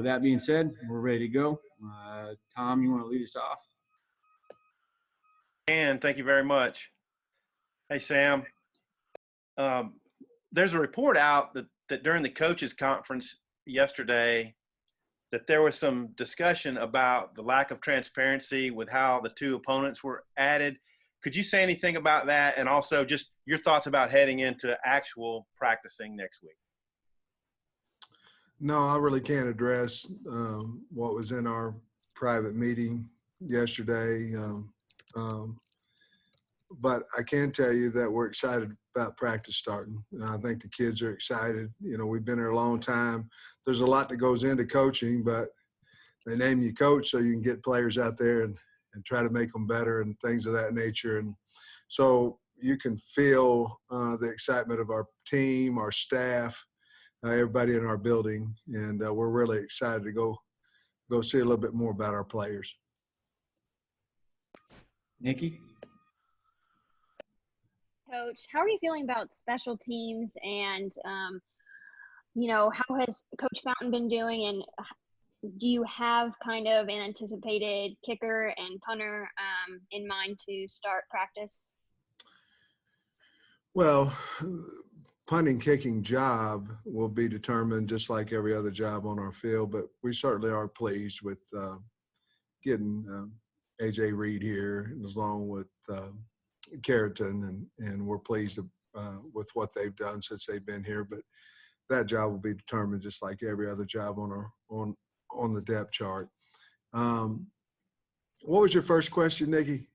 with that being said, we're ready to go. Tom, you want to lead us off? And thank you very much. Hey, Sam. There's a report out that during the coaches conference yesterday that there was some discussion about the lack of transparency with how the two opponents were added. Could you say anything about that, and also just your thoughts about heading into actual practicing next week? No, I really can't address what was in our private meeting yesterday. But I can tell you that we're excited about practice starting. I think the kids are excited. You know, we've been here a long time. There's a lot that goes into coaching, but they name you coach so you can get players out there and try to make them better and things of that nature. And so you can feel the excitement of our team, our staff, everybody in our building. And we're really excited to go see a little bit more about our players. Nikki? Coach, how are you feeling about special teams, and how has Coach Fountain been doing, and do you have kind of an anticipated kicker and punter in mind to start practice? Well, punting, kicking job will be determined just like every other job on our field, but we certainly are pleased with getting A.J. Reed here, as long with Carrington, and we're pleased with what they've done since they've been here. But that job will be determined just like every other job on the depth chart. What was your first question, Nikki?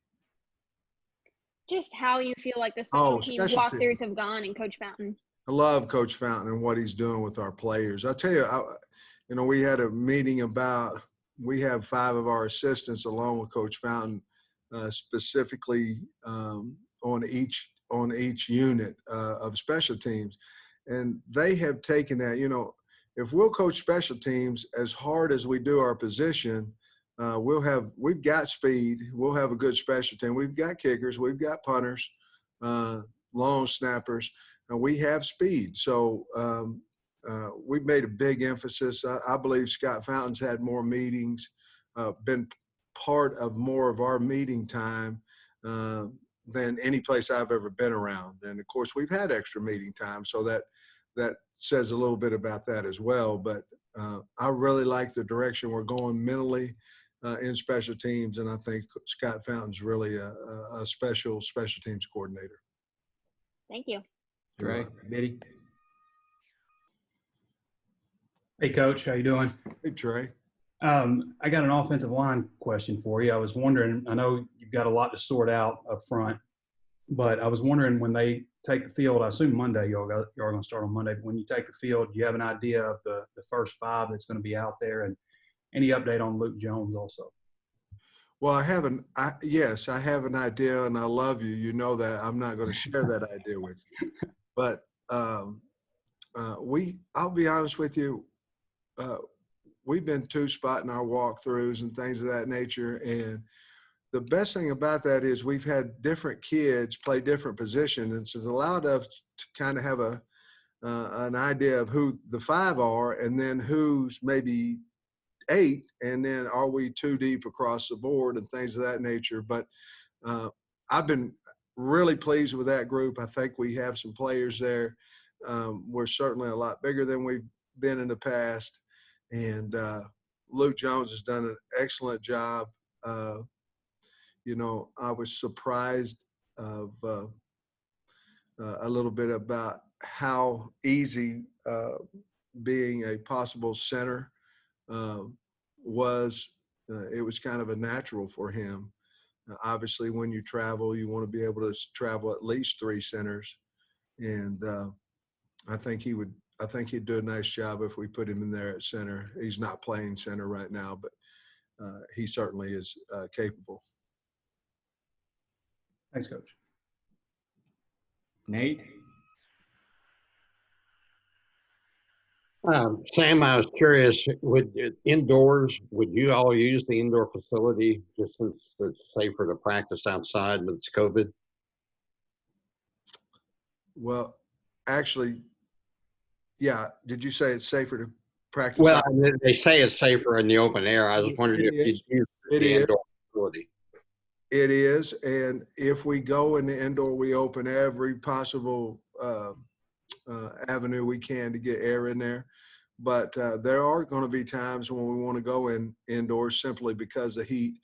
Just how you feel like the special teams walkthroughs have gone and Coach Fountain. I love Coach Fountain and what he's doing with our players. I tell you, we had a meeting about, we have 5 of our assistants along with Coach Fountain, specifically on each unit of special teams, and they have taken that. If we'll coach special teams as hard as we do our position, we've got speed. We'll have a good special team. We've got kickers. We've got punters, long snappers, and we have speed. So we've made a big emphasis. I believe Scott Fountain's had more meetings, been part of more of our meeting time than any place I've ever been around. And of course we've had extra meeting time, so that says a little bit about that as well. But I really like the direction we're going mentally in special teams, and I think Scott Fountain's really a special teams coordinator. Thank you. Trey, Biddy. Hey, Coach, how you doing? Hey, Trey. I got an offensive line question for you. I was wondering, I know you've got a lot to sort out up front, but I was wondering, when they take the field, I assume Monday, y'all are going to start on Monday, but when you take the field, do you have an idea of the first 5 that's going to be out there, and any update on Luke Jones also? Well, yes, I have an idea, and I love you. You know that I'm not going to share that idea with you. But I'll be honest with you, we've been 2-spotting our walkthroughs and things of that nature. And the best thing about that is we've had different kids play different positions. And so it's allowed us to kind of have an idea of who the 5 are, and then who's maybe 8, and then are we 2 deep across the board and things of that nature. But I've been really pleased with that group. I think we have some players there. We're certainly a lot bigger than we've been in the past. And Luke Jones has done an excellent job. I was surprised of a little bit about how easy being a possible center was. It was kind of a natural for him. Obviously, when you travel, you want to be able to travel at least 3 centers. And I think he'd do a nice job if we put him in there at center. He's not playing center right now, but he certainly is capable. Thanks, Coach. Nate? Sam, I was curious, would you all use the indoor facility just since it's safer to practice outside, but it's COVID? Well, actually, yeah. Did you say it's safer to practice. Well, they say it's safer in the open air. I was wondering if you'd use the indoor facility. It is, and if we go in the indoor, we open every possible avenue we can to get air in there. But there are going to be times when we want to go indoors simply because of heat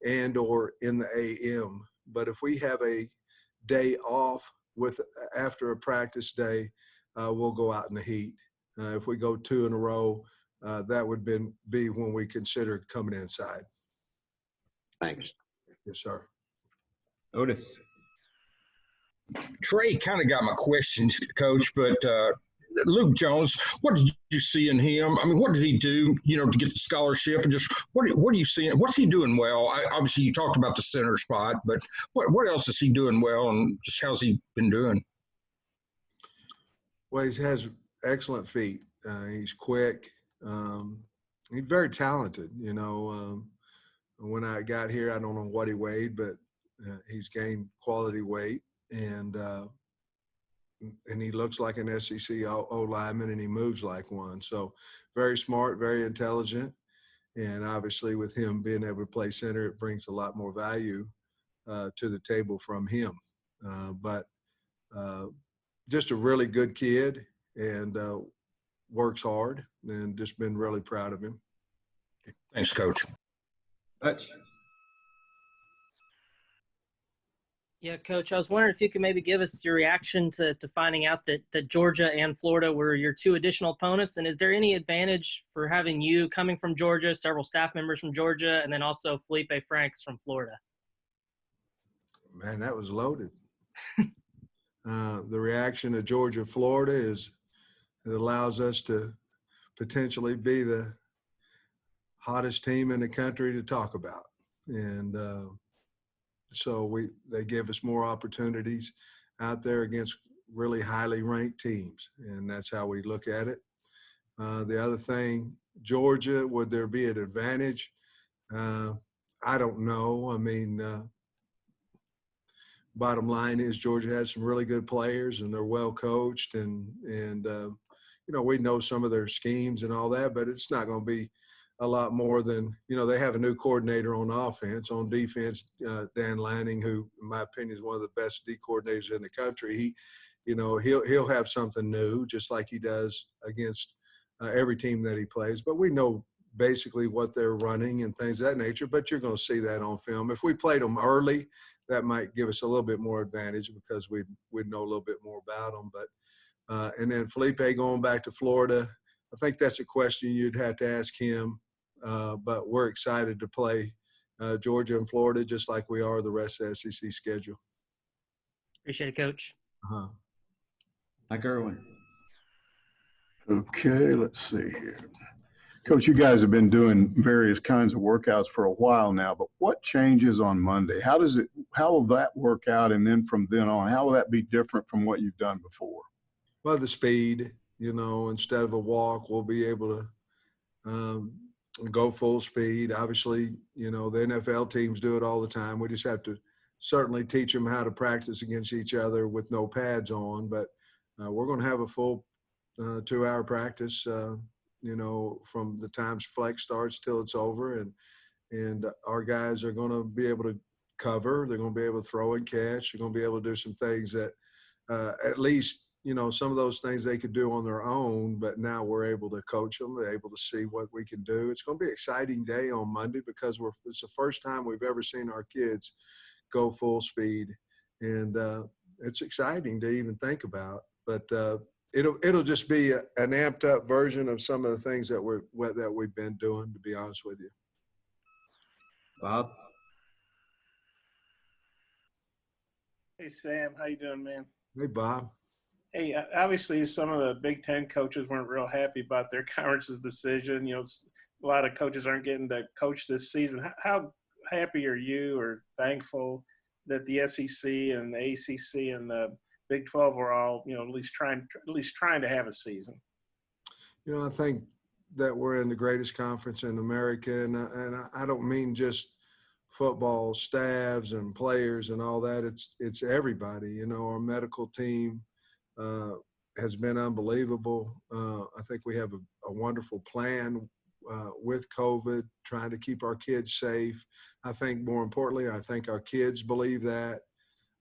and or in the AM. But if we have a day off after a practice day, we'll go out in the heat. If we go 2 in a row, that would be when we considered coming inside. Thanks. Yes, sir. Otis. Trey kind of got my questions, Coach, but Luke Jones, what did you see in him? I mean, what did he do, to get the scholarship? And just what are you seeing? What's he doing well? Obviously, you talked about the center spot, but what else is he doing well, and just how's he been doing? Well, he has excellent feet. He's quick. He's very talented. When I got here, I don't know what he weighed, but he's gained quality weight, and he looks like an SEC O lineman, and he moves like one. So very smart, very intelligent, and obviously with him being able to play center, it brings a lot more value to the table from him. But just a really good kid, and works hard, and just been really proud of him. Thanks, Coach. Hutch. Yeah, Coach, I was wondering if you could maybe give us your reaction to finding out that Georgia and Florida were your 2 additional opponents. And is there any advantage for having you coming from Georgia, several staff members from Georgia, and then also Felipe Franks from Florida? Man, that was loaded. The reaction to Georgia, Florida it allows us to potentially be the hottest team in the country to talk about. And so they give us more opportunities out there against really highly ranked teams, and that's how we look at it. The other thing, Georgia, would there be an advantage? I don't know. I mean, bottom line is Georgia has some really good players, and they're well coached, and we know some of their schemes and all that, but it's not going to be a lot more than, they have a new coordinator on offense. On defense, Dan Lanning, who in my opinion is one of the best D coordinators in the country. He'll have something new, just like he does against every team that he plays. But we know basically what they're running and things of that nature, but you're going to see that on film. If we played them early, that might give us a little bit more advantage because we'd know a little bit more about them. But and then Felipe going back to Florida, I think that's a question you'd have to ask him. But we're excited to play Georgia and Florida just like we are the rest of the SEC schedule. Appreciate it, Coach. Uh-huh. Mike Irwin. Okay, let's see here. Coach, you guys have been doing various kinds of workouts for a while now, but what changes on Monday? How will that work out? And then from then on, how will that be different from what you've done before? Well, the speed, instead of a walk, we'll be able to go full speed. Obviously, the NFL teams do it all the time. We just have to certainly teach them how to practice against each other with no pads on. But we're going to have a full 2-hour practice, from the time flex starts till it's over. And our guys are going to be able to cover. They're going to be able to throw and catch. They're going to be able to do some things that at least, some of those things they could do on their own, but now we're able to coach them. They're able to see what we can do. It's going to be an exciting day on Monday because it's the first time we've ever seen our kids go full speed. And it's exciting to even think about, but it'll just be an amped up version of some of the things that we've been doing, to be honest with you. Bob. Hey, Sam. How you doing, man? Hey, Bob. Hey, obviously some of the Big Ten coaches weren't real happy about their conference's decision. A lot of coaches aren't getting to coach this season. How happy are you or thankful that the SEC and the ACC and the Big 12 are all, at least trying to have a season? I think that we're in the greatest conference in America, and I don't mean just football staffs and players and all that. It's everybody. Our medical team has been unbelievable. I think we have a wonderful plan with COVID, trying to keep our kids safe. I think more importantly, I think our kids believe that.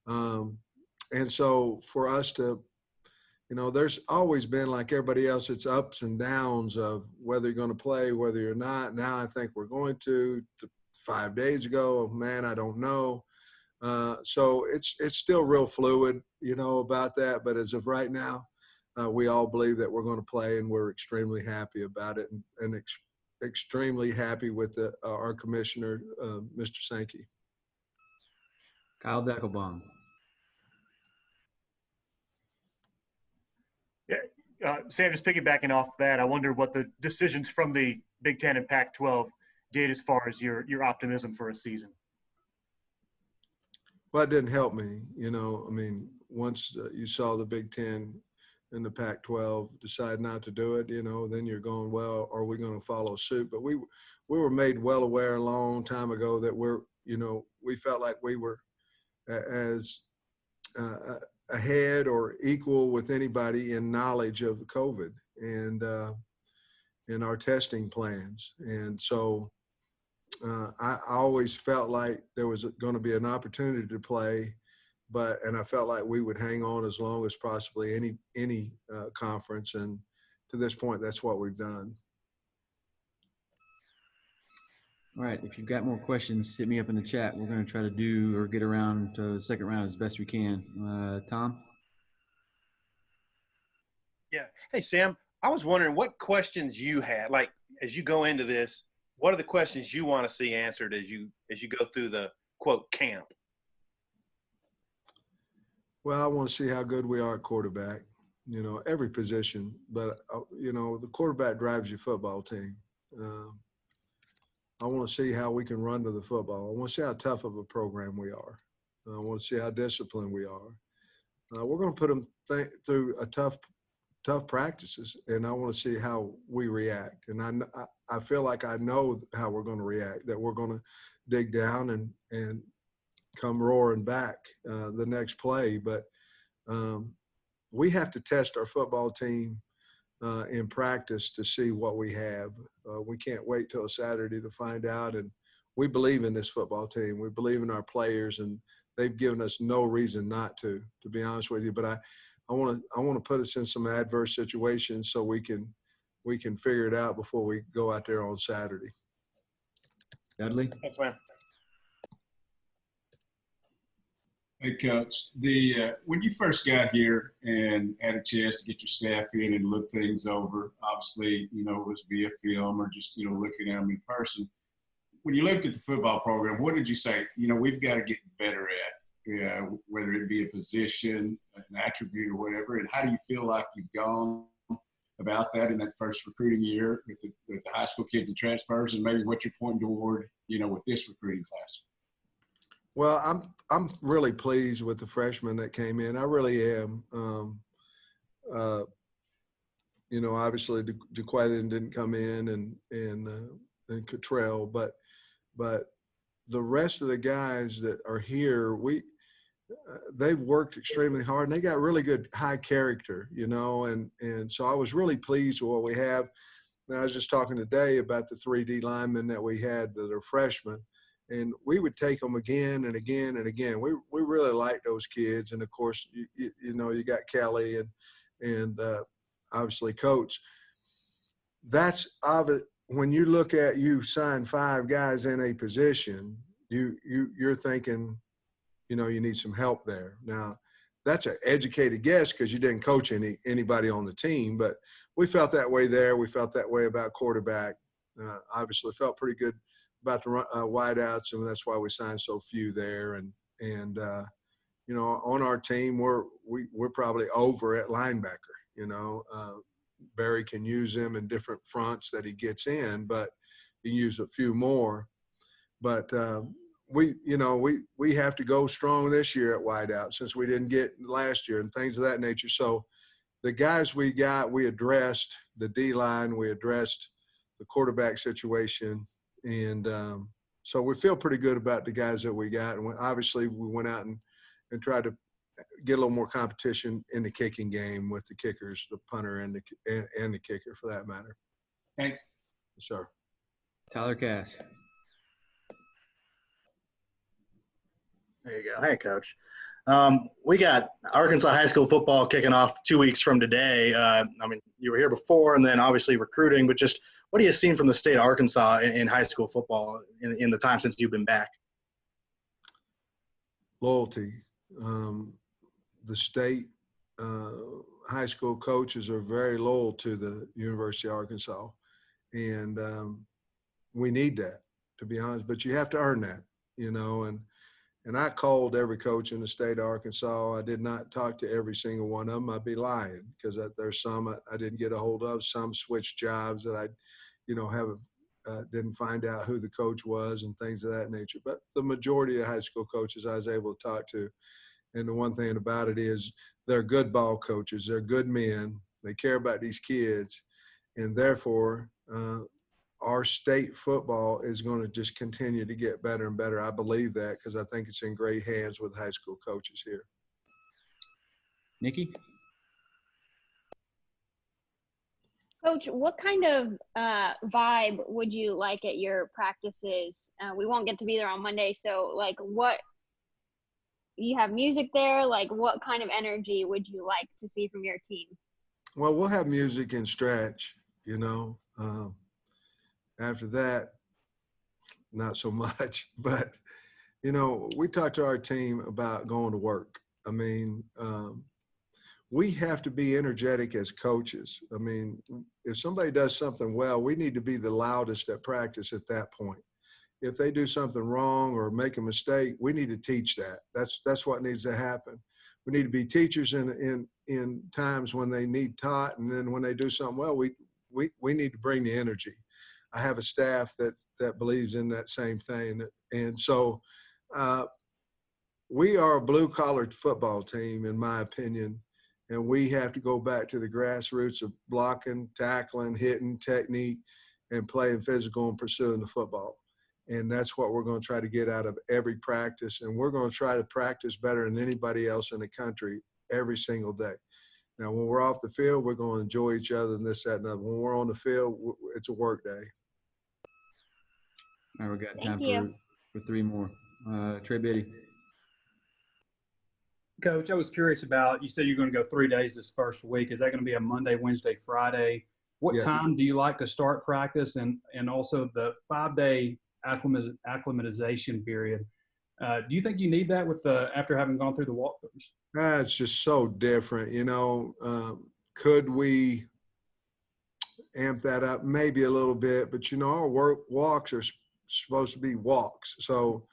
And so for us to, there's always been, like everybody else, it's ups and downs of whether you're going to play, whether you're not. Now I think we're going to. 5 days ago, man, I don't know. So it's still real fluid, about that. But as of right now, we all believe that we're going to play, and we're extremely happy about it, and extremely happy with our commissioner, Mr. Sankey. Kyle Deckelbaum. Sam, just piggybacking off that, I wonder what the decisions from the Big Ten and Pac-12 did as far as your optimism for a season. Well, it didn't help me. Once you saw the Big Ten and the Pac-12 decide not to do it, then you're going, well, are we going to follow suit? But we were made well aware a long time ago that we felt like we were as ahead or equal with anybody in knowledge of COVID and in our testing plans. And so I always felt like there was going to be an opportunity to play, and I felt like we would hang on as long as possibly any conference. And to this point, that's what we've done. All right. If you've got more questions, hit me up in the chat. We're going to try to do or get around to the second round as best we can. Tom? Yeah. Hey, Sam, I was wondering what questions you had, like as you go into this, what are the questions you want to see answered as you go through the quote camp? Well, I want to see how good we are at quarterback, every position, but the quarterback drives your football team. I want to see how we can run to the football. I want to see how tough of a program we are. I want to see how disciplined we are. We're going to put them through a tough practices, and I want to see how we react. And I feel like I know how we're going to react, that we're going to dig down and come roaring back the next play. But we have to test our football team in practice to see what we have. We can't wait till Saturday to find out. And we believe in this football team. We believe in our players, and they've given us no reason not to be honest with you. But I want to put us in some adverse situations so we can figure it out before we go out there on Saturday. Dudley? Thanks, man. Hey, Coach. When you first got here and had a chance to get your staff in and look things over, obviously, it was via film or just, looking at them in person. When you looked at the football program, what did you say, we've got to get better at, whether it be a position, an attribute or whatever, and how do you feel like you've gone about that in that first recruiting year with the high school kids and transfers, and maybe what you're pointing toward, with this recruiting class? Well, I'm really pleased with the freshmen that came in. I really am. Obviously DeQuaden didn't come in and Cottrell, but the rest of the guys that are here, they've worked extremely hard, and they got really good high character, and so I was really pleased with what we have. And I was just talking today about the 3D linemen that we had that are freshmen. And we would take them again and again and again. We really like those kids. And, of course, you got Kelly and obviously Coach. That's obvious. When you look at you sign 5 guys in a position, you're thinking, you need some help there. Now, that's an educated guess because you didn't coach anybody on the team. But we felt that way there. We felt that way about quarterback. Obviously felt pretty good about the wideouts, and that's why we signed so few there. And on our team, we're probably over at linebacker. Barry can use him in different fronts that he gets in, but he can use a few more. But we have to go strong this year at wideout since we didn't get last year and things of that nature. So the guys we got, we addressed the D-line, we addressed the quarterback situation. And so we feel pretty good about the guys that we got. And obviously we went out and tried to get a little more competition in the kicking game with the kickers, the punter, and the kicker for that matter. Thanks. Yes, sir. Tyler Cass. There you go. Hey, Coach. We got Arkansas high school football kicking off 2 weeks from today. I mean, you were here before, and then obviously recruiting, but just what have you seen from the state of Arkansas in high school football in the time since you've been back? Loyalty. The state high school coaches are very loyal to the University of Arkansas, and we need that, to be honest. But you have to earn that, you know. And I called every coach in the state of Arkansas. I did not talk to every single one of them. I'd be lying, because there's some I didn't get a hold of. Some switched jobs that I, didn't find out who the coach was and things of that nature. But the majority of high school coaches I was able to talk to. And the one thing about it is they're good ball coaches. They're good men. They care about these kids. And therefore, our state football is going to just continue to get better and better. I believe that, because I think it's in great hands with high school coaches here. Nikki? Coach, what kind of vibe would you like at your practices? We won't get to be there on Monday, so like what – you have music there? Like what kind of energy would you like to see from your team? Well, we'll have music and stretch, after that, not so much. But, we talked to our team about going to work. I mean, we have to be energetic as coaches. I mean, if somebody does something well, we need to be the loudest at practice at that point. If they do something wrong or make a mistake, we need to teach that. That's what needs to happen. We need to be teachers in times when they need taught, and then when they do something well, we need to bring the energy. I have a staff that believes in that same thing, and so we are a blue-collar football team, in my opinion, and we have to go back to the grassroots of blocking, tackling, hitting, technique, and playing physical and pursuing the football. And that's what we're going to try to get out of every practice. And we're going to try to practice better than anybody else in the country every single day. Now, when we're off the field, we're going to enjoy each other and this, that, and other. When we're on the field, it's a work day. All right, we got Thank time you. for three more. Trey Biddy. Coach, I was curious about, you said you're going to go 3 days this first week. Is that going to be a Monday, Wednesday, Friday? What Yeah. time do you like to start practice, and also the 5-day acclimatization period? Do you think you need that after having gone through the walkthroughs? It's just so different, could we amp that up? Maybe a little bit, but our walks are supposed to be walks. So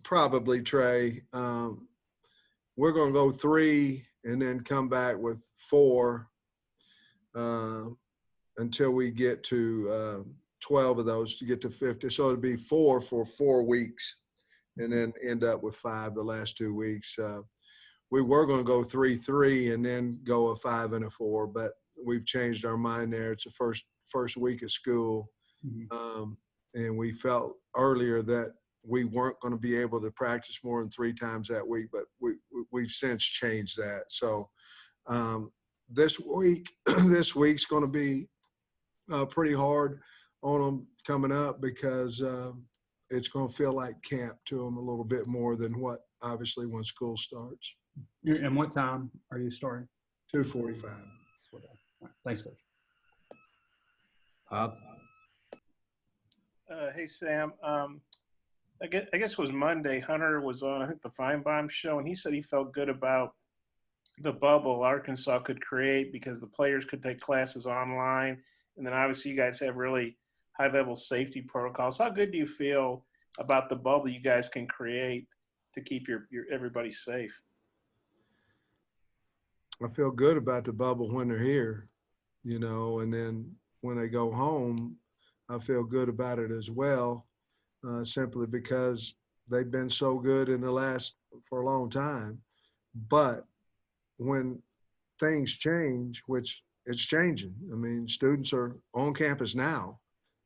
probably, Trey, we're going to go 3 and then come back with 4 until we get to 12 of those to get to 50. So it'll be 4 for 4 weeks and then end up with 5 the last 2 weeks. We were going to go 3-3 and then go a 5 and a 4, but we've changed our mind there. It's the first week of school. Mm-hmm. And we felt earlier that we weren't going to be able to practice more than 3 times that week, but we've since changed that. So this week's going to be pretty hard on them coming up, because it's going to feel like camp to them a little bit more than what obviously when school starts. And what time are you starting? 2:45. Right. Thanks, Coach. Hey, Sam. I guess it was Monday. Hunter was on, I think, the Feinbaum show, and he said he felt good about the bubble Arkansas could create because the players could take classes online. And then obviously you guys have really high-level safety protocols. How good do you feel about the bubble you guys can create to keep your everybody safe? I feel good about the bubble when they're here, and then when they go home, I feel good about it as well, simply because they've been so good for a long time. But when things change, which it's changing, I mean, students are on campus now,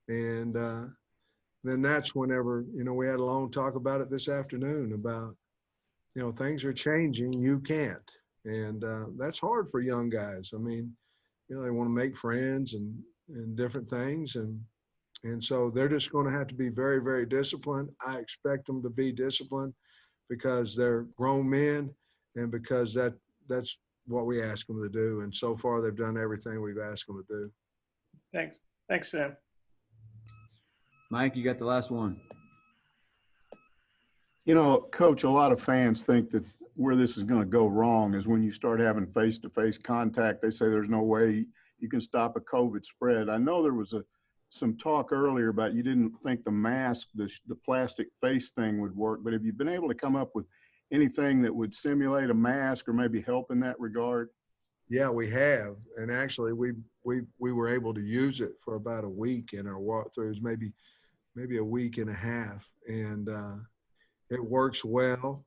and then that's whenever, we had a long talk about it this afternoon about things are changing. You can't. And that's hard for young guys. I mean, they want to make friends and different things. And so they're just going to have to be very, very disciplined. I expect them to be disciplined because they're grown men and because that's what we ask them to do. And so far they've done everything we've asked them to do. Thanks, Sam. Mike, you got the last one. Coach, a lot of fans think that where this is going to go wrong is when you start having face-to-face contact. They say there's no way you can stop a COVID spread. I know there was some talk earlier about you didn't think the mask, the plastic face thing would work, but have you been able to come up with anything that would simulate a mask or maybe help in that regard? Yeah, we have. And actually we were able to use it for about a week in our walkthroughs, maybe a week and a half. And it works well.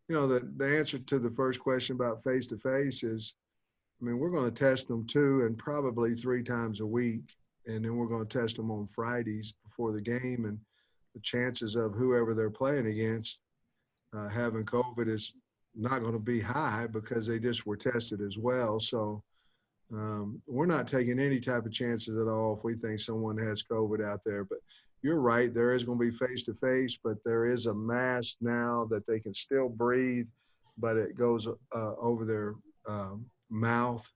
The answer to the first question about face-to-face is, we're going to test them 2 and probably 3 times a week. And then we're going to test them on Fridays before the game. And the chances of whoever they're playing against having COVID is not going to be high because they just were tested as well. So we're not taking any type of chances at all if we think someone has COVID out there. But you're right, there is going to be face-to-face, but there is a mask now that they can still breathe, but it goes over their mouth.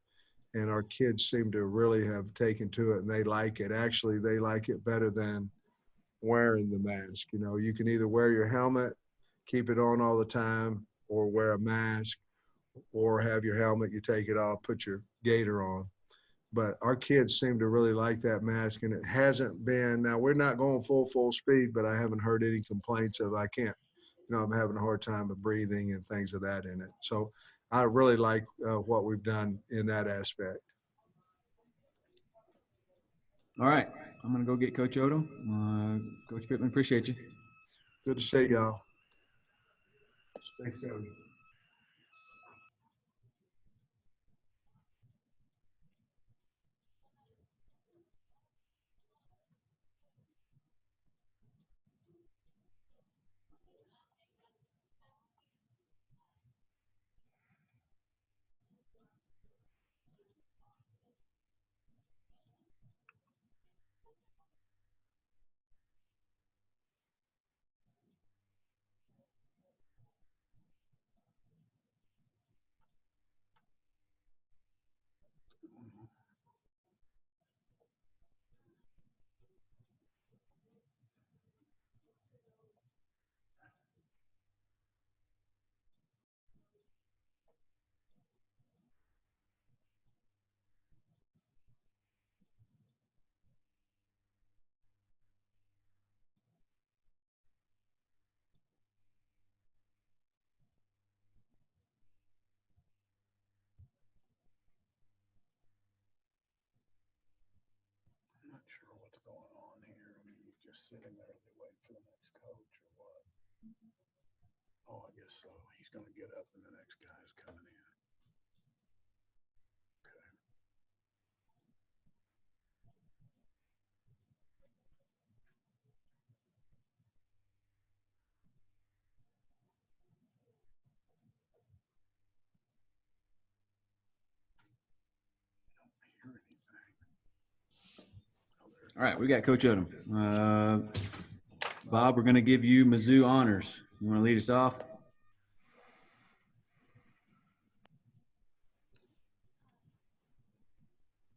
And our kids seem to really have taken to it, and they like it. Actually, they like it better than wearing the mask. You can either wear your helmet, keep it on all the time, or wear a mask, or have your helmet, you take it off, put your gaiter on. But our kids seem to really like that mask, and it hasn't been, now we're not going full speed, but I haven't heard any complaints of I can't, I'm having a hard time of breathing and things of that in it. So I really like what we've done in that aspect. All right, I'm going to go get Coach Odom. Coach Pittman, appreciate you. Good to see y'all. Thanks, Odom. I'm not sure what's going on here. He's just sitting there. They wait for the next coach or what? Oh, I guess so. He's going to get up and the next guy's coming in. Okay. I don't hear anything. All right, we got Coach Odom. Bob, we're going to give you Mizzou honors. You want to lead us off?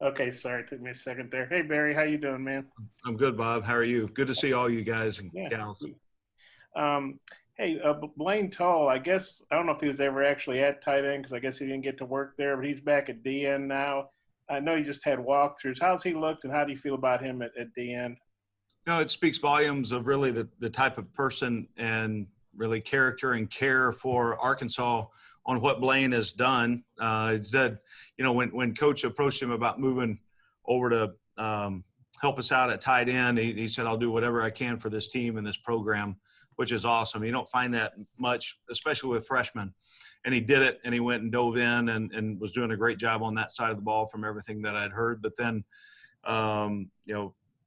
Okay, sorry, it took me a second there. Hey, Barry, how you doing, man? I'm good, Bob. How are you? Good to see all you guys and Yeah. gals. Hey, Blaine Tull, I guess, I don't know if he was ever actually at tight end because I guess he didn't get to work there, but he's back at DN now. I know you just had walkthroughs. How's he looked and how do you feel about him at DN? No, it speaks volumes of really the type of person and really character and care for Arkansas on what Blaine has done. He said, when Coach approached him about moving over to help us out at tight end, he said, I'll do whatever I can for this team and this program, which is awesome. You don't find that much, especially with freshmen. And he did it, and he went and dove in and was doing a great job on that side of the ball from everything that I'd heard. But then,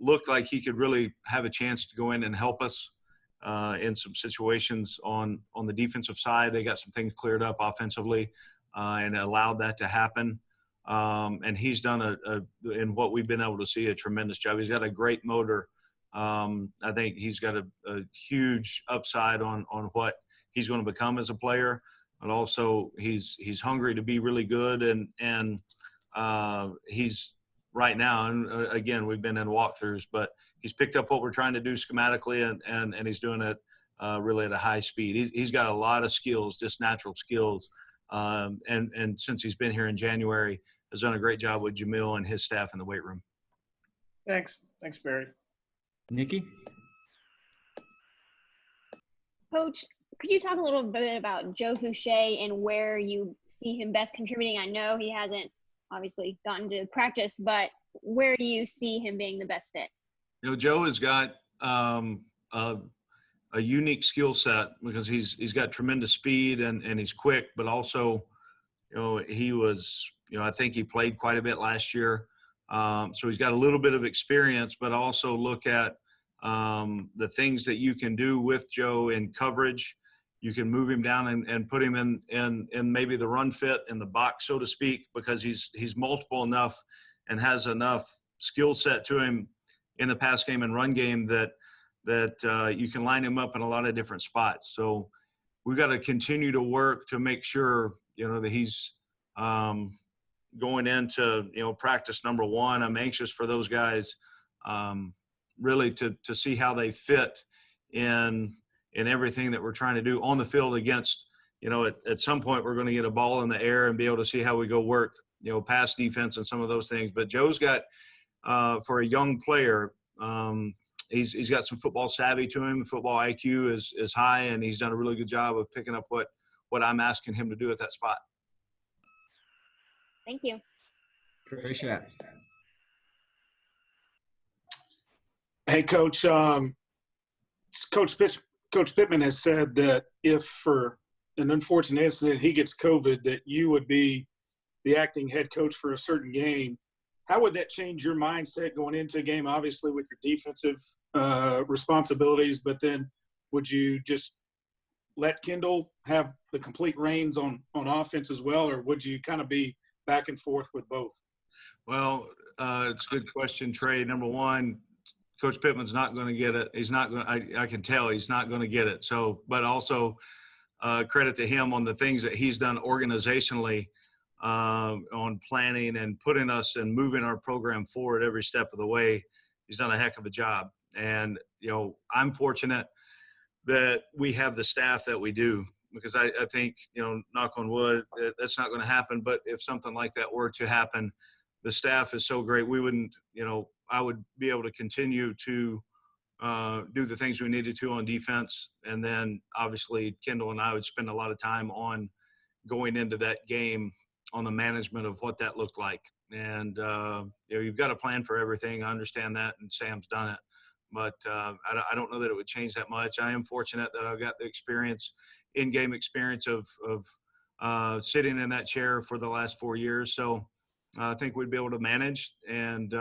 looked like he could really have a chance to go in and help us in some situations on the defensive side. They got some things cleared up offensively and allowed that to happen. And he's done in what we've been able to see, a tremendous job. He's got a great motor. I think he's got a huge upside on what he's going to become as a player, but also he's hungry to be really good. And he's right now, and again, we've been in walkthroughs, but he's picked up what we're trying to do schematically, and he's doing it really at a high speed. He's got a lot of skills, just natural skills. And since he's been here in January, has done a great job with Jamil and his staff in the weight room. Thanks, Barry. Nikki? Coach, could you talk a little bit about Joe Fouché and where you see him best contributing? I know he hasn't obviously gotten to practice, but where do you see him being the best fit? Joe has got a unique skill set because he's got tremendous speed and he's quick, but also, he was, I think he played quite a bit last year. So he's got a little bit of experience, but also look at the things that you can do with Joe in coverage. You can move him down and put him in maybe the run fit in the box, so to speak, because he's multiple enough and has enough skill set to him in the pass game and run game that you can line him up in a lot of different spots. So we've got to continue to work to make sure, that he's going into, practice number one. I'm anxious for those guys really to see how they fit in everything that we're trying to do on the field against, at some point we're going to get a ball in the air and be able to see how we go work, pass defense and some of those things. But Joe's got, for a young player, he's got some football savvy to him. Football IQ is high, and he's done a really good job of picking up what I'm asking him to do at that spot. Thank you. Trey Schapp. Hey, Coach. Coach Pittman has said that if for an unfortunate incident he gets COVID, that you would be the acting head coach for a certain game. How would that change your mindset going into a game, obviously with your defensive responsibilities, but then would you just let Kendal have the complete reins on offense as well, or would you kind of be back and forth with both? Well, it's a good question, Trey. Number one, Coach Pittman's not going to get it. He's not going. I can tell he's not going to get it. So, but also credit to him on the things that he's done organizationally on planning and putting us and moving our program forward every step of the way. He's done a heck of a job. And, I'm fortunate that we have the staff that we do, because I think, knock on wood, that's not going to happen. But if something like that were to happen, the staff is so great. We wouldn't, I would be able to continue to do the things we needed to on defense. And then obviously Kendal and I would spend a lot of time on going into that game on the management of what that looked like. And, you've got a plan for everything. I understand that, and Sam's done it. But I don't know that it would change that much. I am fortunate that I've got the experience, in-game experience of sitting in that chair for the last 4 years. So I think we'd be able to manage, and,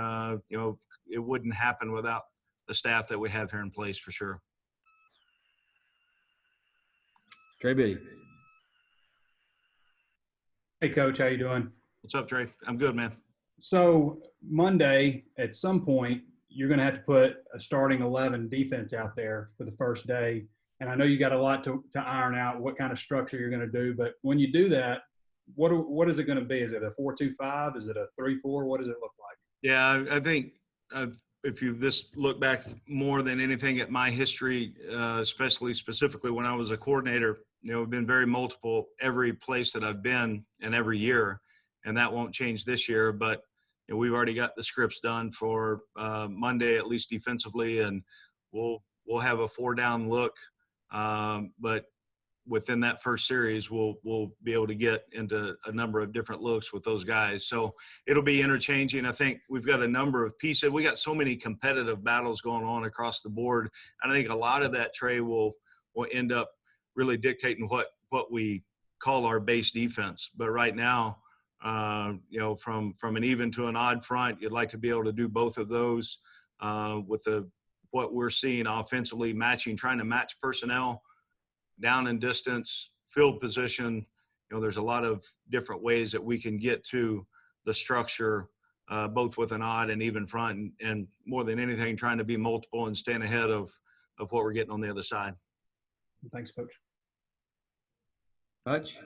it wouldn't happen without the staff that we have here in place for sure. Trey Biddy. Hey, Coach, how you doing? What's up, Trey? I'm good, man. So Monday, at some point, you're going to have to put a starting 11 defense out there for the first day. And I know you got a lot to iron out, what kind of structure you're going to do. But when you do that, what is it going to be? Is it a 4-2-5? Is it a 3-4? What does it look like? Yeah, I think if you just look back more than anything at my history, specifically when I was a coordinator, we've been very multiple every place that I've been and every year, and that won't change this year. But we've already got the scripts done for Monday, at least defensively, and we'll have a 4-down look. But within that first series, we'll be able to get into a number of different looks with those guys. So it'll be interchanging. I think we've got a number of pieces. We got so many competitive battles going on across the board. And I think a lot of that, Trey, will end up really dictating what we call our base defense. But right now, from an even to an odd front, you'd like to be able to do both of those with the what we're seeing offensively, trying to match personnel, down and distance, field position. There's a lot of different ways that we can get to the structure, both with an odd and even front, and more than anything, trying to be multiple and staying ahead of what we're getting on the other side. Thanks, Coach. Hutch?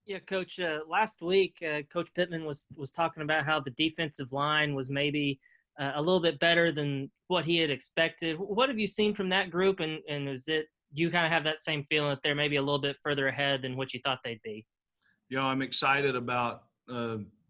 Yeah, Coach. Last week, Coach Pittman was talking about how the defensive line was maybe a little bit better than what he had expected. What have you seen from that group, and do you kind of have that same feeling that they're maybe a little bit further ahead than what you thought they'd be? I'm excited about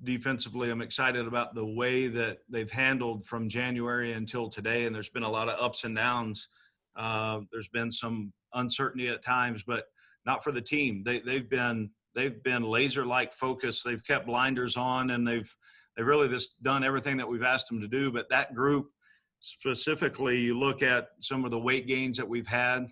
defensively. I'm excited about the way that they've handled from January until today, and there's been a lot of ups and downs. There's been some uncertainty at times, but not for the team. They've been laser-like focused. They've kept blinders on, and they've really just done everything that we've asked them to do. But that group specifically, you look at some of the weight gains that we've had,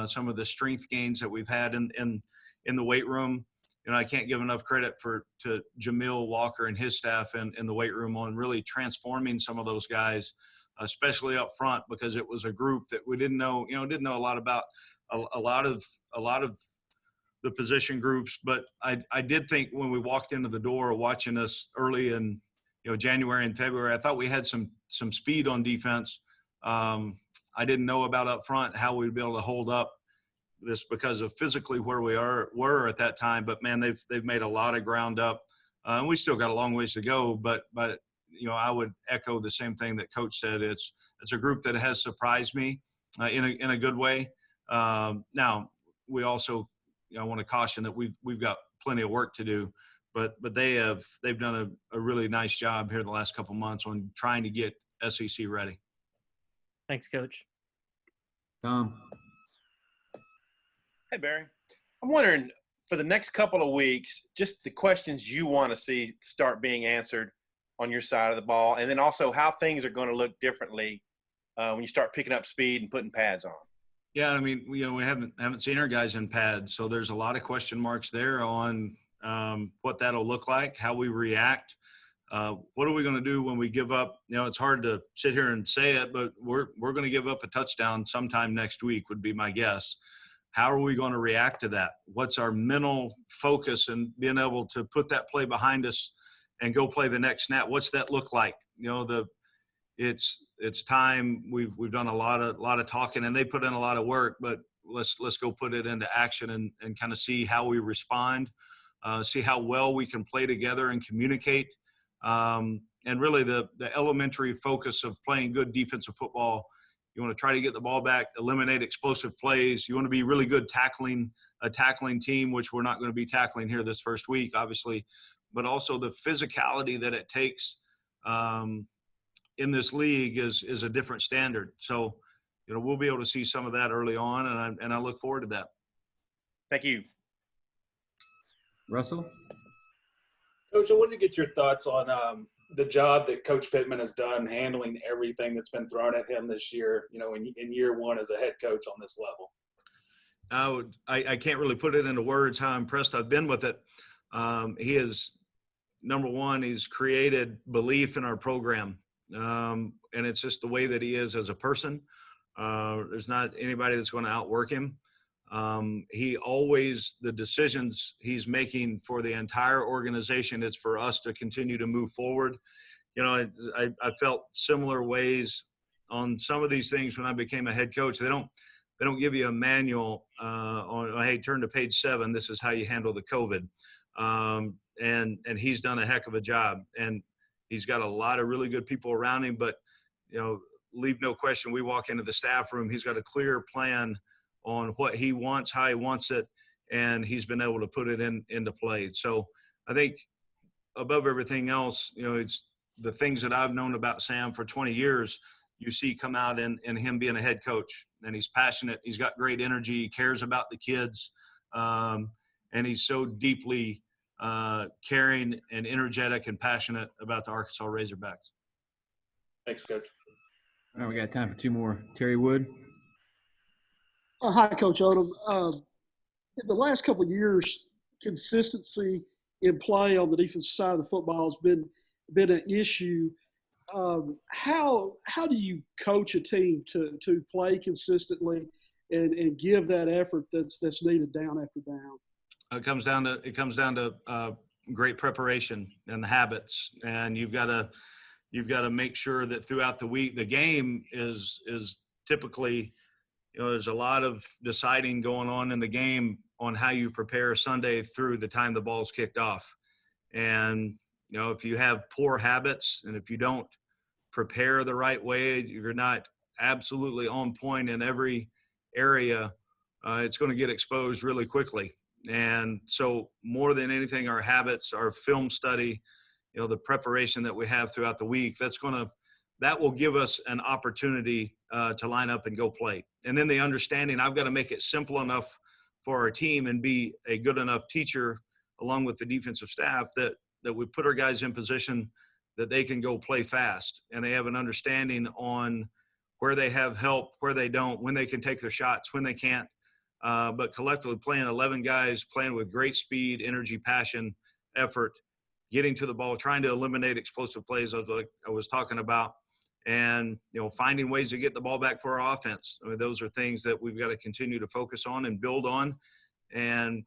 some of the strength gains that we've had in the weight room. I can't give enough credit to Jamil Walker and his staff in the weight room on really transforming some of those guys, especially up front, because it was a group that we didn't know a lot about a lot of the position groups. But I did think when we walked into the door watching us early in January and February, I thought we had some speed on defense. I didn't know about up front how we'd be able to hold up this because of physically where we were at that time. But man, they've made a lot of ground up, and we still got a long ways to go. But I would echo the same thing that Coach said. It's a group that has surprised me in a good way. Now we also want to caution that we've got plenty of work to do, but they've done a really nice job here the last couple months on trying to get SEC ready. Thanks, Coach. Tom? Hey, Barry. I'm wondering, for the next couple of weeks, just the questions you want to see start being answered on your side of the ball, and then also how things are going to look differently when you start picking up speed and putting pads on. Yeah, I mean, we haven't seen our guys in pads, so there's a lot of question marks there on what that'll look like, how we react. What are we going to do when we give up? It's hard to sit here and say it, but we're going to give up a touchdown sometime next week would be my guess. How are we going to react to that? What's our mental focus and being able to put that play behind us and go play the next snap? What's that look like? It's time. We've done a lot of talking, and they put in a lot of work, but let's go put it into action and kind of see how we respond, see how well we can play together and communicate. And really the elementary focus of playing good defensive football. You want to try to get the ball back, eliminate explosive plays. You want to be really good a tackling team, which we're not going to be tackling here this first week, obviously, but also the physicality that it takes in this league is a different standard. So, we'll be able to see some of that early on, and I look forward to that. Thank you. Russell? Coach, I wanted to get your thoughts on the job that Coach Pittman has done handling everything that's been thrown at him this year, in year one as a head coach on this level. I can't really put it into words how impressed I've been with it. He is, number one, he's created belief in our program. And it's just the way that he is as a person. There's not anybody that's going to outwork him. The decisions he's making for the entire organization, it's for us to continue to move forward. I felt similar ways on some of these things when I became a head coach. They don't give you a manual on, hey, turn to page 7. This is how you handle the COVID. And he's done a heck of a job, and he's got a lot of really good people around him, but leave no question, we walk into the staff room, he's got a clear plan on what he wants, how he wants it, and he's been able to put it into play. So I think above everything else, it's the things that I've known about Sam for 20 years, you see come out in him being a head coach. And he's passionate. He's got great energy. He cares about the kids. And he's so deeply caring and energetic and passionate about the Arkansas Razorbacks. Thanks, Coach. All right, we got time for 2 more. Terry Wood. Hi, Coach Odom. In the last couple of years, consistency in play on the defensive side of the football has been an issue. how do you coach a team to play consistently and give that effort that's needed down after down? It comes down to great preparation and the habits, and you've got to make sure that throughout the week the game is typically, there's a lot of deciding going on in the game on how you prepare Sunday through the time the ball's kicked off. And if you have poor habits and if you don't prepare the right way, you're not absolutely on point in every area, it's going to get exposed really quickly. And so more than anything, our habits, our film study, the preparation that we have throughout the week, that will give us an opportunity to line up and go play. And then the understanding, I've got to make it simple enough for our team and be a good enough teacher along with the defensive staff that we put our guys in position that they can go play fast, and they have an understanding on where they have help, where they don't, when they can take their shots, when they can't. But collectively playing 11 guys, playing with great speed, energy, passion, effort, getting to the ball, trying to eliminate explosive plays, I was talking about, and finding ways to get the ball back for our offense. I mean, those are things that we've got to continue to focus on and build on, and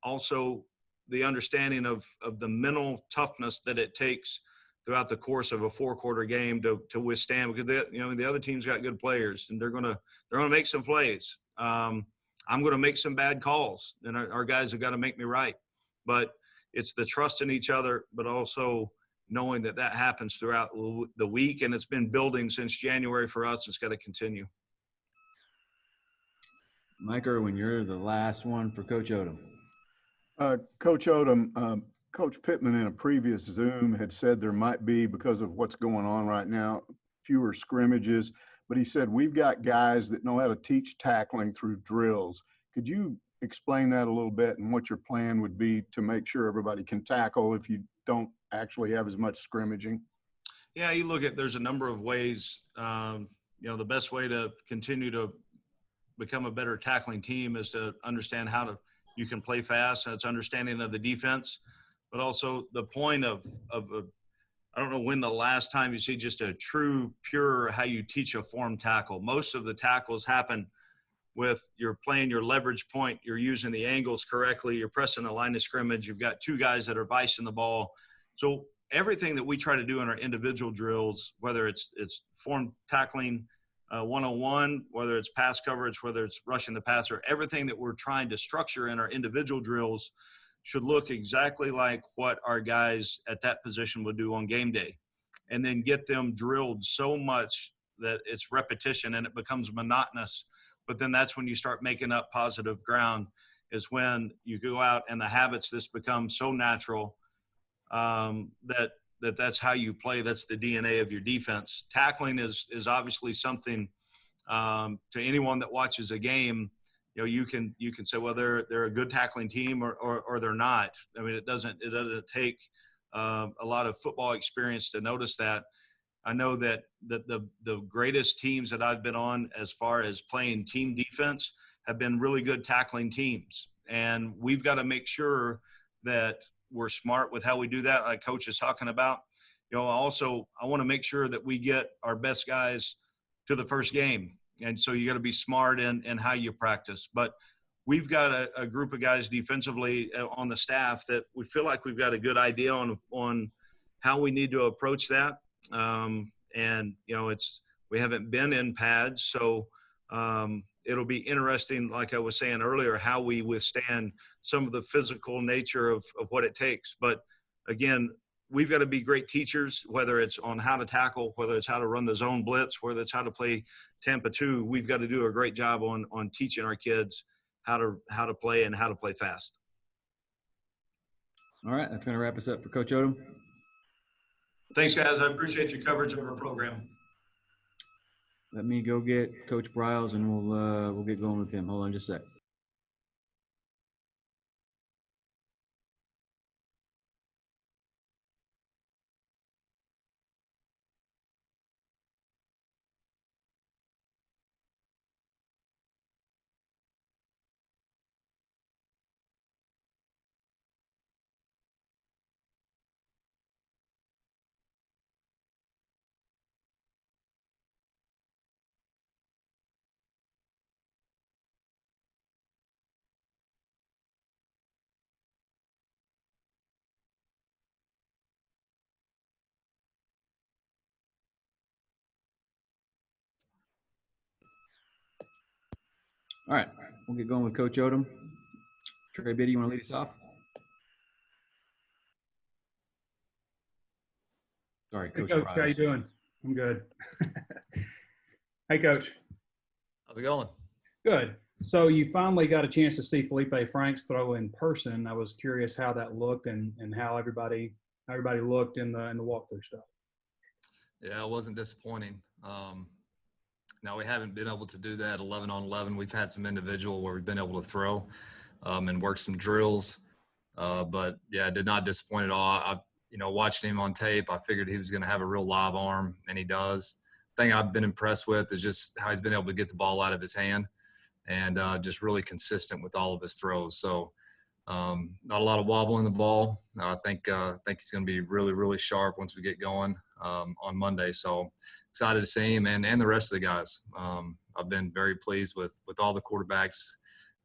also the understanding of the mental toughness that it takes throughout the course of a 4-quarter game to withstand, because the other team's got good players and they're gonna make some plays. I'm gonna make some bad calls, and our guys have got to make me right. But it's the trust in each other, but also knowing that happens throughout the week, and it's been building since January for us. It's got to continue. Mike Irwin, you're the last one for Coach Odom. Coach Odom, Coach Pittman in a previous Zoom had said there might be, because of what's going on right now, fewer scrimmages, but he said we've got guys that know how to teach tackling through drills. Could you explain that a little bit and what your plan would be to make sure everybody can tackle if you don't actually have as much scrimmaging? Yeah, you look at, there's a number of ways. The best way to continue to become a better tackling team is to understand you can play fast. That's understanding of the defense, but also the point of I don't know when the last time you see just a true, pure, how you teach a form tackle. Most of the tackles happen with you're playing your leverage point, you're using the angles correctly, you're pressing the line of scrimmage, you've got two guys that are vicing the ball. So everything that we try to do in our individual drills, whether it's form tackling 101, whether it's pass coverage, whether it's rushing the passer, everything that we're trying to structure in our individual drills should look exactly like what our guys at that position would do on game day, and then get them drilled so much that it's repetition and it becomes monotonous. But then that's when you start making up positive ground, is when you go out and the habits just become so natural that's how you play. That's the DNA of your defense. Tackling is obviously something to anyone that watches a game. You can say, well, they're a good tackling team or they're not. I mean, it doesn't take a lot of football experience to notice that. I know that the greatest teams that I've been on as far as playing team defense have been really good tackling teams. And we've got to make sure that we're smart with how we do that, like Coach is talking about. Also, I want to make sure that we get our best guys to the first game. And so you got to be smart in how you practice. But we've got a group of guys defensively on the staff that we feel like we've got a good idea on how we need to approach that. We haven't been in pads, so it'll be interesting, like I was saying earlier, how we withstand some of the physical nature of what it takes. But again, we've got to be great teachers, whether it's on how to tackle, whether it's how to run the zone blitz, whether it's how to play Tampa 2. We've got to do a great job on teaching our kids how to play and how to play fast. All right, that's going to wrap us up for Coach Odom. Thanks, guys. I appreciate your coverage of our program. Let me go get Coach Briles, and we'll get going with him. Hold on just a sec. All right, we'll get going with Coach Odom. Trey Biddy, you want to lead us off? Sorry, Hey, Coach. Coach, how you Briles. doing? I'm good. Hey, Coach. How's it going? Good. So you finally got a chance to see Felipe Franks throw in person. I was curious how that looked and how everybody looked in the walkthrough stuff. Yeah, it wasn't disappointing. Now we haven't been able to do that 11 on 11. We've had some individual where we've been able to throw and work some drills, but yeah, it did not disappoint at all. Watching him on tape, I figured he was going to have a real live arm, and he does. The thing I've been impressed with is just how he's been able to get the ball out of his hand, and just really consistent with all of his throws. So not a lot of wobbling the ball. I think he's going to be really, really sharp once we get going on Monday. So excited to see him and the rest of the guys. I've been very pleased with all the quarterbacks,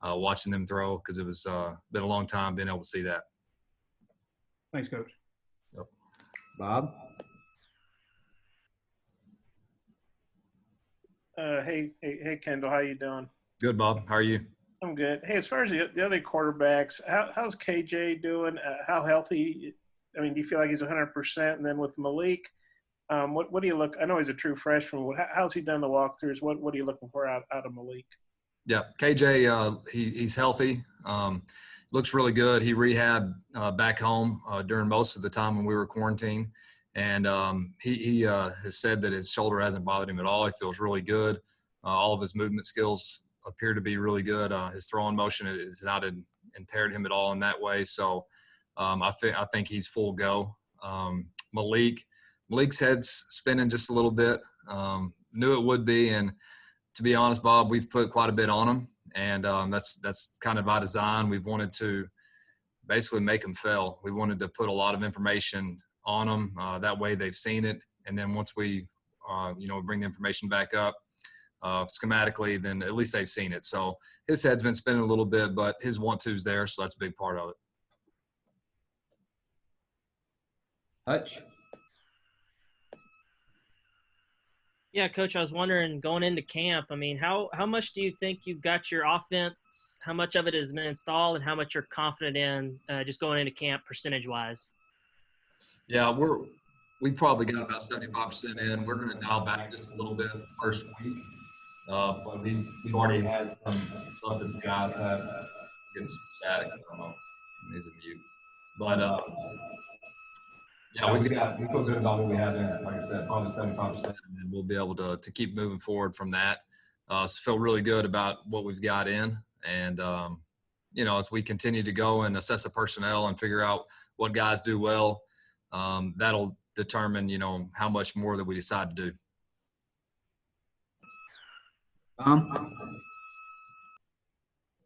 watching them throw, because it was been a long time being able to see that. Thanks, Coach. Yep. Bob? Hey, Kendall, how you doing? Good, Bob. How are you? I'm good. Hey, as far as the other quarterbacks, how's KJ doing? How healthy? I mean, do you feel like he's 100%? And then with Malik, what do you look? I know he's a true freshman. How's he done the walkthroughs? What are you looking for out of Malik? Yeah, KJ, he's healthy. Looks really good. He rehabbed back home during most of the time when we were quarantined, and he has said that his shoulder hasn't bothered him at all. He feels really good. All of his movement skills appear to be really good. His throwing motion has not impaired him at all in that way. So I think he's full go. Malik's head's spinning just a little bit. Knew it would be, and to be honest, Bob, we've put quite a bit on him, and that's kind of by design. We've wanted to basically make him fail. We wanted to put a lot of information on them. That way they've seen it, and then once we bring the information back up schematically, then at least they've seen it. So his head's been spinning a little bit, but his want-to's there, so that's a big part of it. Hutch? Yeah, Coach, I was wondering, going into camp, I mean, how much do you think you've got your offense? How much of it has been installed, and how much you're confident in just going into camp percentage-wise? Yeah, we probably got about 75% in. We're going to dial back just a little bit the first week. But we've already had some stuff that the guys have. Getting some static. I don't know. He's a mute. But yeah, we feel good about what we have there. Like I said, probably 75%, and then we'll be able to keep moving forward from that. So feel really good about what we've got in, and as we continue to go and assess the personnel and figure out what guys do well, that'll determine how much more that we decide to do.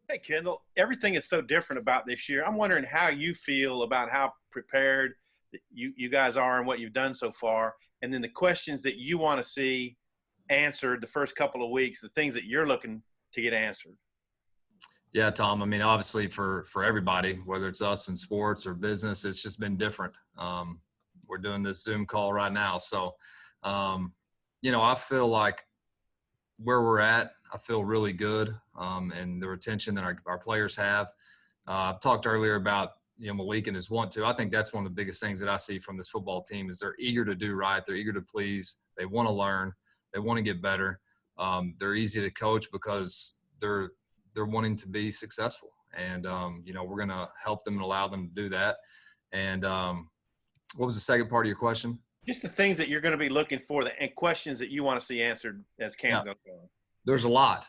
Hey, Kendall, everything is so different about this year. I'm wondering how you feel about how prepared you guys are and what you've done so far, and then the questions that you want to see answered the first couple of weeks, the things that you're looking to get answered. Yeah, Tom. I mean, obviously for everybody, whether it's us in sports or business, it's just been different. We're doing this Zoom call right now. So, I feel like where we're at, I feel really good, and the retention that our players have. I've talked earlier about Malik and his want to. I think that's one of the biggest things that I see from this football team is they're eager to do right. They're eager to please. They want to learn. They want to get better. They're easy to coach because they're wanting to be successful, and we're going to help them and allow them to do that. And what was the second part of your question? Just the things that you're going to be looking for and questions that you want to see answered as camp goes on. There's a lot.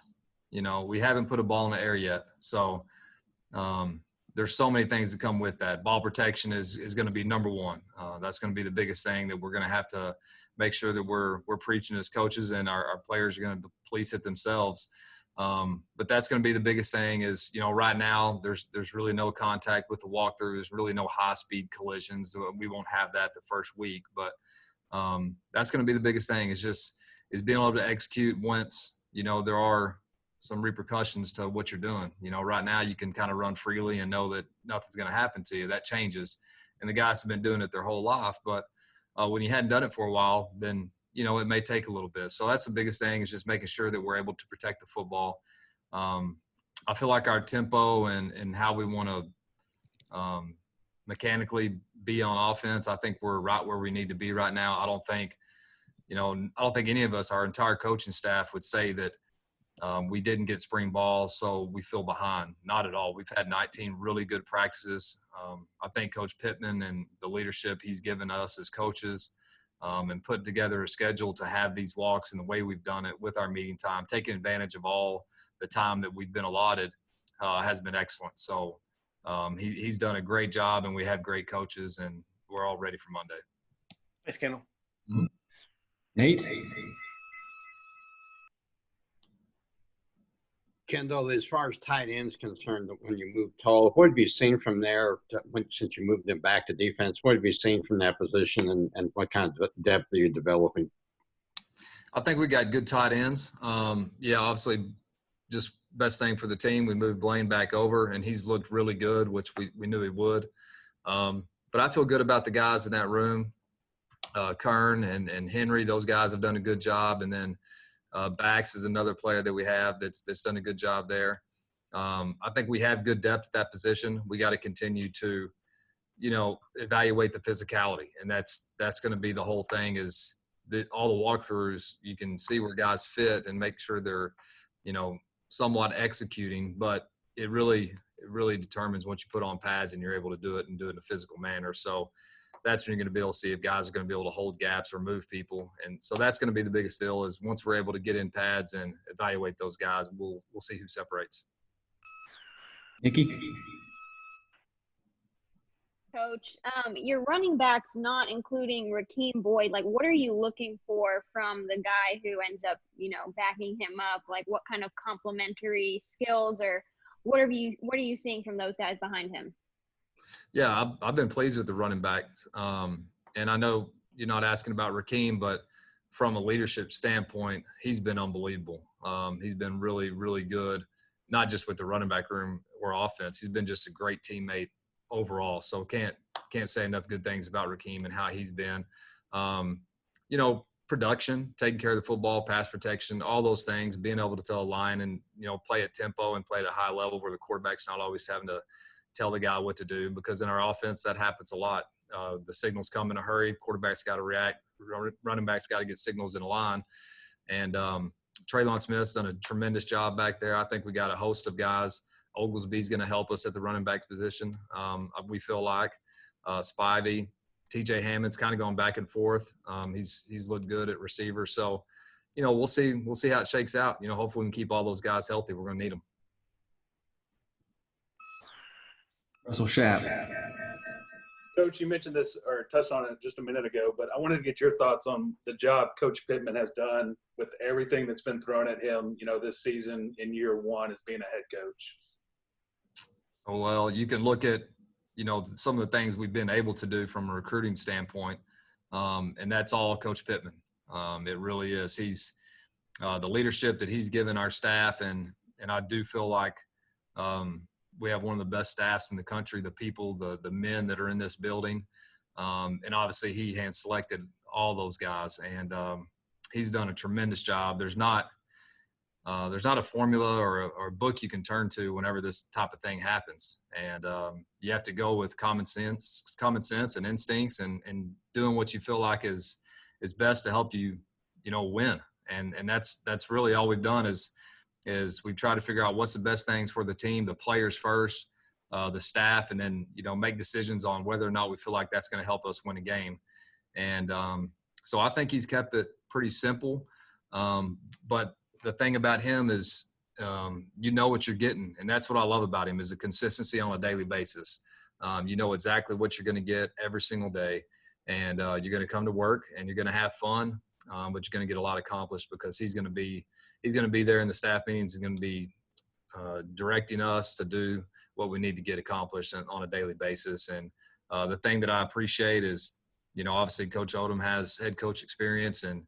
We haven't put a ball in the air yet. So there's so many things that come with that. Ball protection is going to be number one. That's going to be the biggest thing that we're going to have to make sure that we're preaching as coaches, and our players are going to police it themselves. But that's going to be the biggest thing is, right now there's really no contact with the walkthrough. There's really no high-speed collisions. We won't have that the first week, but that's going to be the biggest thing is being able to execute once, there are some repercussions to what you're doing. Right now you can kind of run freely and know that nothing's going to happen to you. That changes. And the guys have been doing it their whole life, but when you hadn't done it for a while, then, it may take a little bit. So that's the biggest thing is just making sure that we're able to protect the football. I feel like our tempo and how we want to mechanically be on offense, I think we're right where we need to be right now. I don't think any of us, our entire coaching staff, would say that we didn't get spring ball, so we feel behind. Not at all. We've had 19 really good practices. I think Coach Pittman and the leadership he's given us as coaches and put together a schedule to have these walks and the way we've done it with our meeting time, taking advantage of all the time that we've been allotted has been excellent. So he's done a great job, and we have great coaches, and we're all ready for Monday. Thanks, Kendall. Mm-hmm. Nate? Kendall, as far as tight ends concerned, when you moved tall, what have you seen from there since you moved them back to defense? What have you seen from that position, and what kind of depth are you developing? I think we got good tight ends. Obviously, just best thing for the team. We moved Blaine back over, and he's looked really good, which we knew he would. But I feel good about the guys in that room. Kern and Henry, those guys have done a good job. And then Bax is another player that we have that's done a good job there. I think we have good depth at that position. We got to continue to, evaluate the physicality. And that's going to be the whole thing is that all the walkthroughs, you can see where guys fit and make sure they're, somewhat executing. But it really determines once you put on pads and you're able to do it and do it in a physical manner. So that's when you're going to be able to see if guys are going to be able to hold gaps or move people. And so that's going to be the biggest deal is once we're able to get in pads and evaluate those guys, we'll see who separates. Nikki? Coach, your running backs, not including Rakeem Boyd, like what are you looking for from the guy who ends up, backing him up? Like what kind of complementary skills or what are you seeing from those guys behind him? Yeah, I've been pleased with the running backs. And I know you're not asking about Rakeem, but from a leadership standpoint, he's been unbelievable. He's been really, really good, not just with the running back room or offense. He's been just a great teammate overall. So can't say enough good things about Rakeem and how he's been. Production, taking care of the football, pass protection, all those things, being able to tell a line and, play at tempo and play at a high level where the quarterback's not always having to tell the guy what to do, because in our offense, that happens a lot. The signals come in a hurry. Quarterback's got to react. Running back's got to get signals in a line. And Traylon Smith's done a tremendous job back there. I think we got a host of guys. Oglesby's going to help us at the running back position. We feel like Spivey, TJ Hammond's kind of going back and forth. He's looked good at receiver. So, we'll see how it shakes out. Hopefully we can keep all those guys healthy. We're going to need them. Russell Schaap. Coach, you mentioned this or touched on it just a minute ago, but I wanted to get your thoughts on the job Coach Pittman has done with everything that's been thrown at him, this season in year one as being a head coach. Well, you can look at, some of the things we've been able to do from a recruiting standpoint, and that's all Coach Pittman. It really is. He's the leadership that he's given our staff, and I do feel like we have one of the best staffs in the country, the people, the men that are in this building. And obviously he hand selected all those guys, and he's done a tremendous job. There's not a formula or a book you can turn to whenever this type of thing happens. And you have to go with common sense and instincts and doing what you feel like is best to help you, win. And that's really all we've done is we try to figure out what's the best things for the team, the players first, the staff, and then, make decisions on whether or not we feel like that's going to help us win a game. And so I think he's kept it pretty simple. But the thing about him is, what you're getting. And that's what I love about him is the consistency on a daily basis. You know exactly what you're going to get every single day. And you're going to come to work and you're going to have fun. But you're going to get a lot accomplished because he's going to be there in the staff meetings. He's going to be directing us to do what we need to get accomplished on a daily basis. And the thing that I appreciate is, obviously Coach Odom has head coach experience, and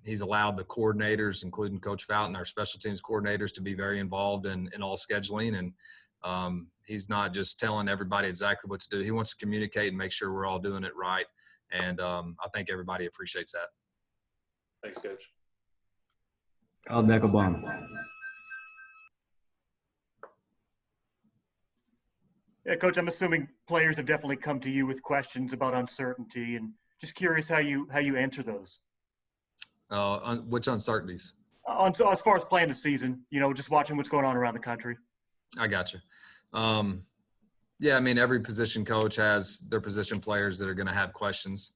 he's allowed the coordinators, including Coach Fountain, our special teams coordinators, to be very involved in all scheduling. And he's not just telling everybody exactly what to do. He wants to communicate and make sure we're all doing it right. And I think everybody appreciates that. Thanks, Coach. Kyle Deckelbaum. Yeah, Coach, I'm assuming players have definitely come to you with questions about uncertainty, and just curious how you answer those. Which uncertainties? So as far as playing the season, just watching what's going on around the country. I got you. Yeah, I mean, every position coach has their position players that are going to have questions.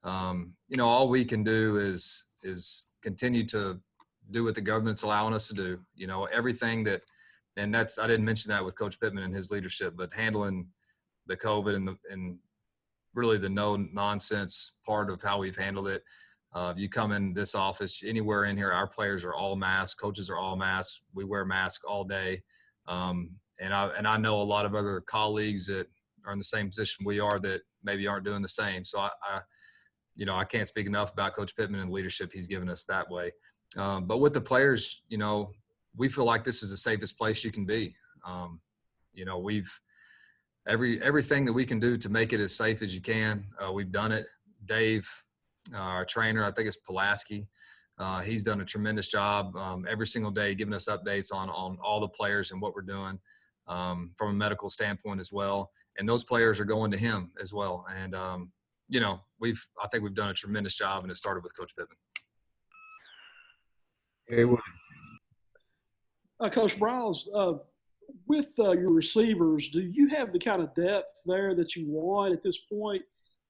All we can do is continue to do what the government's allowing us to do. Everything that, and I didn't mention that with Coach Pittman and his leadership, but handling the COVID and really the no nonsense part of how we've handled it. You come in this office, anywhere in here, our players are all masked, coaches are all masked. We wear masks all day. And I know a lot of other colleagues that are in the same position we are that maybe aren't doing the same. So I can't speak enough about Coach Pittman and the leadership he's given us that way. But with the players, we feel like this is the safest place you can be. We've everything that we can do to make it as safe as you can. We've done it. Dave, our trainer, I think it's Pulaski. He's done a tremendous job every single day, giving us updates on all the players and what we're doing from a medical standpoint as well. And those players are going to him as well. And, I think we've done a tremendous job, and it started with Coach Pittman. Coach Briles, with your receivers, do you have the kind of depth there that you want at this point?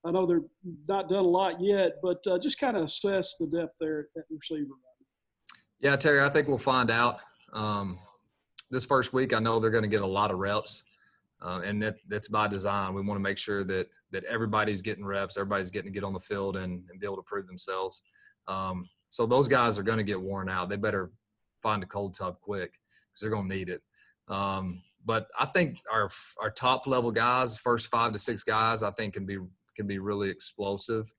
I know they're not done a lot yet, but just kind of assess the depth there at receiver. Yeah, Terry, I think we'll find out. This first week, I know they're going to get a lot of reps, and that's by design. We want to make sure that everybody's getting reps, everybody's getting to get on the field and be able to prove themselves. So those guys are going to get worn out. They better find a cold tub quick because they're going to need it. But I think our top level guys, first 5 to 6 guys, I think can be really explosive.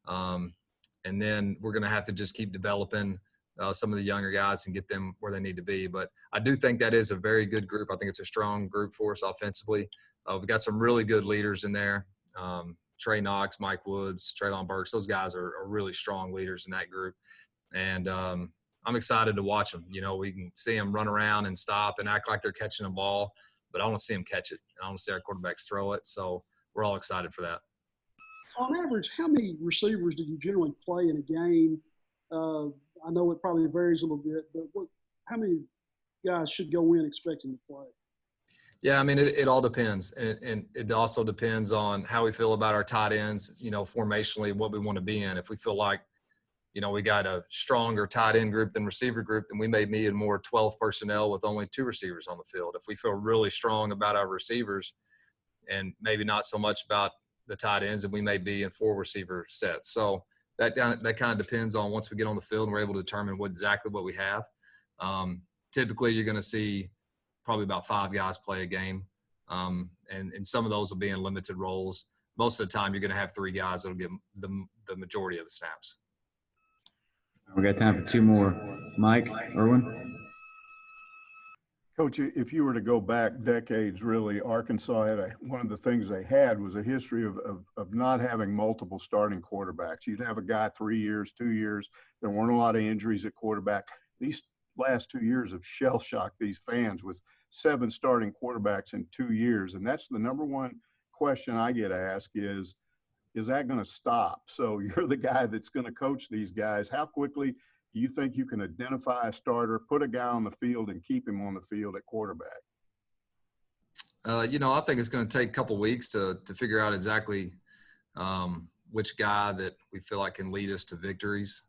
And then we're going to have to just keep developing some of the younger guys and get them where they need to be. But I do think that is a very good group. I think it's a strong group for us offensively. We've got some really good leaders in there. Trey Knox, Mike Woods, Traylon Burks, those guys are really strong leaders in that group. And I'm excited to watch them. We can see them run around and stop and act like they're catching a ball, but I want to see them catch it. I want to see our quarterbacks throw it. So we're all excited for that. On average, how many receivers do you generally play in a game? I know it probably varies a little bit, but how many guys should go in expecting to play? Yeah, I mean, it all depends. And it also depends on how we feel about our tight ends, formationally, what we want to be in. If we feel like, we got a stronger tight end group than receiver group, then we may be in more 12 personnel with only 2 receivers on the field. If we feel really strong about our receivers and maybe not so much about the tight ends, then we may be in 4 receiver sets. So that kind of depends on once we get on the field and we're able to determine exactly what we have. Typically, you're going to see probably about 5 guys play a game, and some of those will be in limited roles. Most of the time, you're going to have 3 guys that will get the majority of the snaps. We got time for 2 more. Mike, Irwin? Coach, if you were to go back decades, really, Arkansas had one of the things they had was a history of not having multiple starting quarterbacks. You'd have a guy 3 years, 2 years. There weren't a lot of injuries at quarterback. These last 2 years have shell-shocked these fans with 7 starting quarterbacks in 2 years. And that's the number one question I get asked is that going to stop? So you're the guy that's going to coach these guys. How quickly do you think you can identify a starter, put a guy on the field, and keep him on the field at quarterback? I think it's going to take a couple weeks to figure out exactly which guy that we feel like can lead us to victories.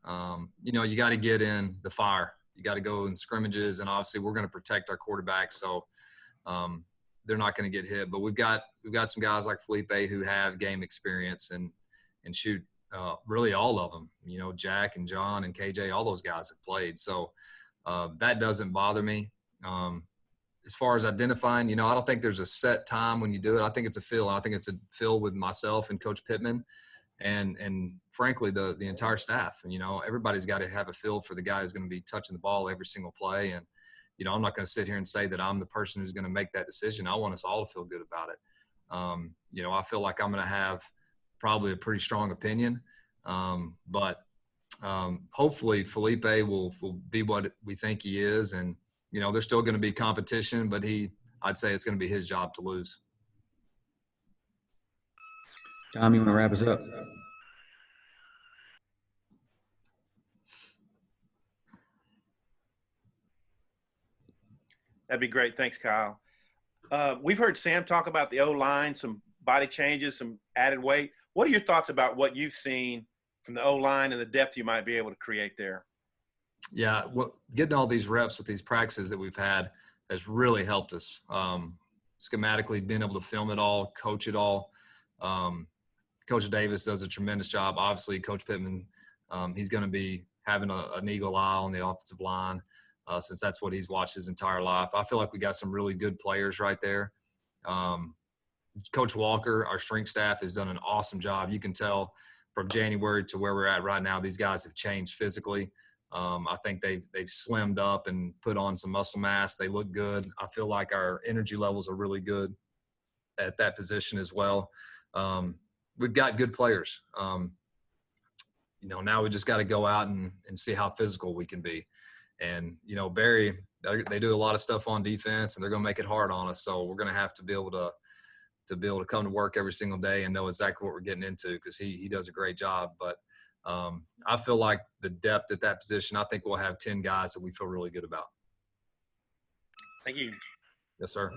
You got to get in the fire. You got to go in scrimmages, and obviously we're going to protect our quarterbacks, so they're not going to get hit. But we've got some guys like Felipe who have game experience and shoot. Really all of them, Jack and John and KJ, all those guys have played. So that doesn't bother me. As far as identifying, I don't think there's a set time when you do it. I think it's a feel. I think it's a feel with myself and Coach Pittman and frankly, the entire staff. Everybody's got to have a feel for the guy who's going to be touching the ball every single play. And, I'm not going to sit here and say that I'm the person who's going to make that decision. I want us all to feel good about it. I feel like I'm going to have probably a pretty strong opinion. But hopefully Felipe will be what we think he is. And, there's still going to be competition, but I'd say it's going to be his job to lose. Tom, you want to wrap us up? That'd be great. Thanks, Kyle. We've heard Sam talk about the O-line, some body changes, some added weight. What are your thoughts about what you've seen from the O-line and the depth you might be able to create there? Yeah, getting all these reps with these practices that we've had has really helped us. Schematically, being able to film it all, coach it all. Coach Davis does a tremendous job. Obviously, Coach Pittman, he's going to be having an eagle eye on the offensive line since that's what he's watched his entire life. I feel like we got some really good players right there. Coach Walker, our strength staff, has done an awesome job. You can tell from January to where we're at right now, these guys have changed physically. I think they've slimmed up and put on some muscle mass. They look good. I feel like our energy levels are really good at that position as well. We've got good players. Now we just got to go out and see how physical we can be. And, Barry, they do a lot of stuff on defense, and they're going to make it hard on us. So we're going to have to be able to come to work every single day and know exactly what we're getting into, because he does a great job. But I feel like the depth at that position, I think we'll have 10 guys that we feel really good about. Thank you. Yes, sir.